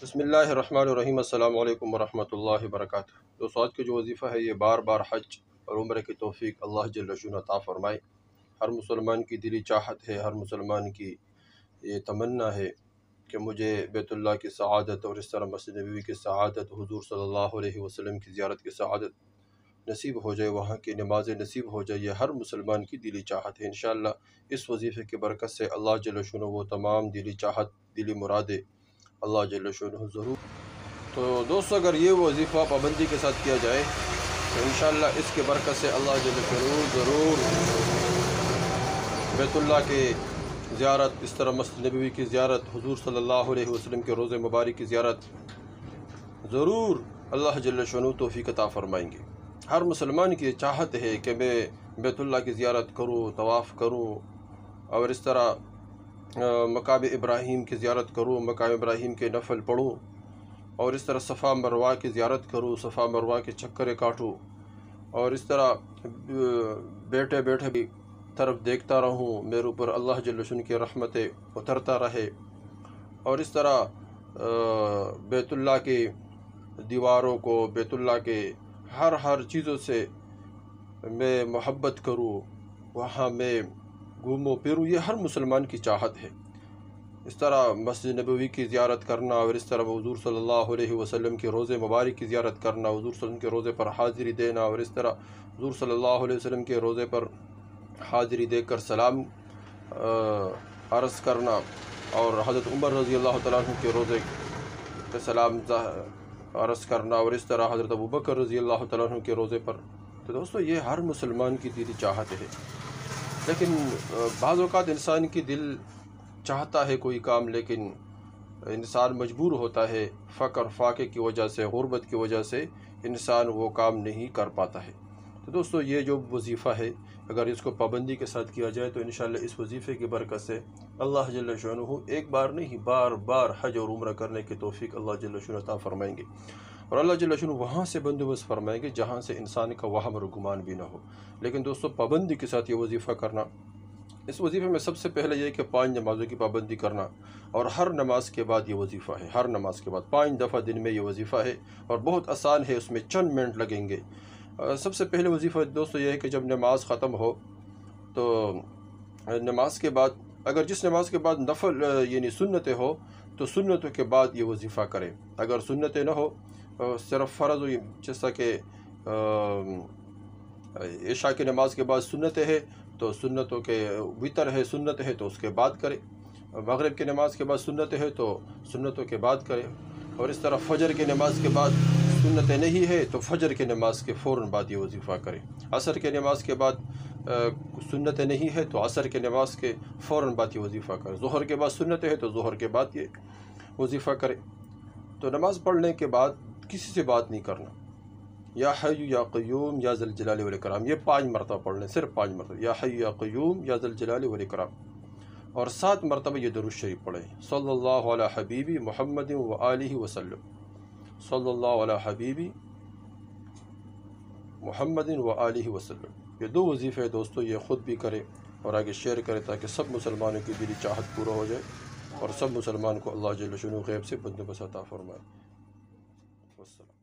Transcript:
بسم اللہ الرحمن الرحیم۔ السلام علیکم ورحمۃ اللہ وبرکاتہ۔ دوستو، آج کا جو وظیفہ ہے یہ بار بار حج اور عمرہ کی توفیق اللہ جل شانہ عطا فرمائے۔ ہر مسلمان کی دلی چاہت ہے، ہر مسلمان کی یہ تمنا ہے کہ مجھے بیت اللہ کی سعادت اور اس طرح مسجد نبوی کی سعادت، حضور صلی اللہ علیہ وسلم کی زیارت کی سعادت نصیب ہو جائے، وہاں کی نمازیں نصیب ہو جائے۔ یہ ہر مسلمان کی دلی چاہت ہے۔ انشاءاللہ اس وظیفے کی برکت سے اللہ جل شانہ وہ تمام دلی چاہت، دلی مرادیں اللہ جل شانہ ضرور۔ تو دوستو، اگر یہ وظیفہ پابندی کے ساتھ کیا جائے تو انشاءاللہ اس کے برکت سے اللہ جل شانہ ضرور بیت اللہ کے زیارت، اس طرح مسجد نبوی کی زیارت، حضور صلی اللہ علیہ وسلم کے روضہ مبارک کی زیارت ضرور اللہ جل شانہ توفیق عطا فرمائیں گے۔ ہر مسلمان کی چاہت ہے کہ میں بیت اللہ کی زیارت کروں، طواف کروں، اور اس طرح مقام ابراہیم کی زیارت کروں، مقام ابراہیم کے نفل پڑھوں، اور اس طرح صفا مروہ کی زیارت کروں، صفا مروہ کے چکریں کاٹوں، اور اس طرح بیٹھے بیٹھے بھی طرف دیکھتا رہوں، میرے اوپر اللہ جل شانہ کی رحمتیں اترتا رہے، اور اس طرح بیت اللہ کی دیواروں کو، بیت اللہ کے ہر چیزوں سے میں محبت کروں، وہاں میں گھوموں پھروں۔ یہ ہر مسلمان کی چاہت ہے۔ اس طرح مسجد نبوی کی زیارت کرنا، اور اس طرح حضور صلی اللہ علیہ وسلم کے روضہ مبارک کی زیارت کرنا، حضور صلی اللہ علیہ وسلم کے روضے پر حاضری دینا، اور اس طرح حضور صلی اللہ علیہ وسلم کے روضے پر حاضری دے کر سلام عرض کرنا، اور حضرت عمر رضی اللہ تعالیٰ عنہ کے روضے پہ سلام عرض کرنا، اور اس طرح حضرت ابوبکر رضی اللہ تعالیٰ عنہ کے روضے پر۔ تو دوستو، یہ ہر مسلمان کی دلی چاہت ہے، لیکن بعض اوقات انسان کی دل چاہتا ہے کوئی کام، لیکن انسان مجبور ہوتا ہے، فقر فاقے کی وجہ سے، غربت کی وجہ سے انسان وہ کام نہیں کر پاتا ہے۔ تو دوستو، یہ جو وظیفہ ہے اگر اس کو پابندی کے ساتھ کیا جائے تو انشاءاللہ اس وظیفے کی برکت سے اللہ جل شانہ ایک بار نہیں بار بار حج اور عمرہ کرنے کی توفیق اللہ جل شانہ عطا فرمائیں گے، اور اللہ جل شانہ وہاں سے بندوبست فرمائیں گے جہاں سے انسان کا وہم اور گمان بھی نہ ہو۔ لیکن دوستو، پابندی کے ساتھ یہ وظیفہ کرنا، اس وظیفے میں سب سے پہلے یہ کہ 5 نمازوں کی پابندی کرنا، اور ہر نماز کے بعد یہ وظیفہ ہے، ہر نماز کے بعد 5 دفعہ دن میں یہ وظیفہ ہے، اور بہت آسان ہے، اس میں چند منٹ لگیں گے۔ سب سے پہلے وظیفہ دوستو یہ ہے کہ جب نماز ختم ہو تو نماز کے بعد، اگر جس نماز کے بعد نفل یعنی سنتیں ہو تو سنتوں کے بعد یہ وظیفہ کرے۔ اگر سنتیں نہ ہو، صرف فرض ہوئی، جیسا کہ عشاء کی نماز کے بعد سنتیں ہے تو سنتوں کے وتر ہے، سنت ہے تو اس کے بعد کرے۔ مغرب کی نماز کے بعد سنتیں ہے تو سنتوں کے بعد کرے، اور اس طرح فجر کی نماز کے بعد سنتیں نہیں ہے تو فجر کی نماز کے فوراً بعد یہ وظیفہ کرے۔ عصر کی نماز کے بعد سنتیں نہیں ہے تو عصر کی نماز کے فوراً بعد یہ وظیفہ کرے۔ ظہر کے بعد سنتیں ہے تو ظہر کے بعد یہ وظیفہ کرے۔ تو نماز پڑھنے کے بعد کسی سے بات نہیں کرنا۔ یا حی یا قیوم یا ذی الجلال والاکرام، یہ 5 مرتبہ پڑھ لیں، صرف 5 مرتبہ، یا حی یا قیوم یا ذی الجلال والاکرام، اور 7 مرتبہ یہ درود شریف پڑھیں، صلی اللہ علی حبیبی محمد و آلہ وسلم، صلی اللہ علی حبیبی محمد و آلہ وسلم۔ یہ 2 وظیفے دوستو، یہ خود بھی کرے اور آگے شیئر کرے تاکہ سب مسلمانوں کی دلی چاہت پورا ہو جائے، اور سب مسلمان کو اللہ جل شانہ غیب سے بندوبست عطا فرمائے۔ والسلام۔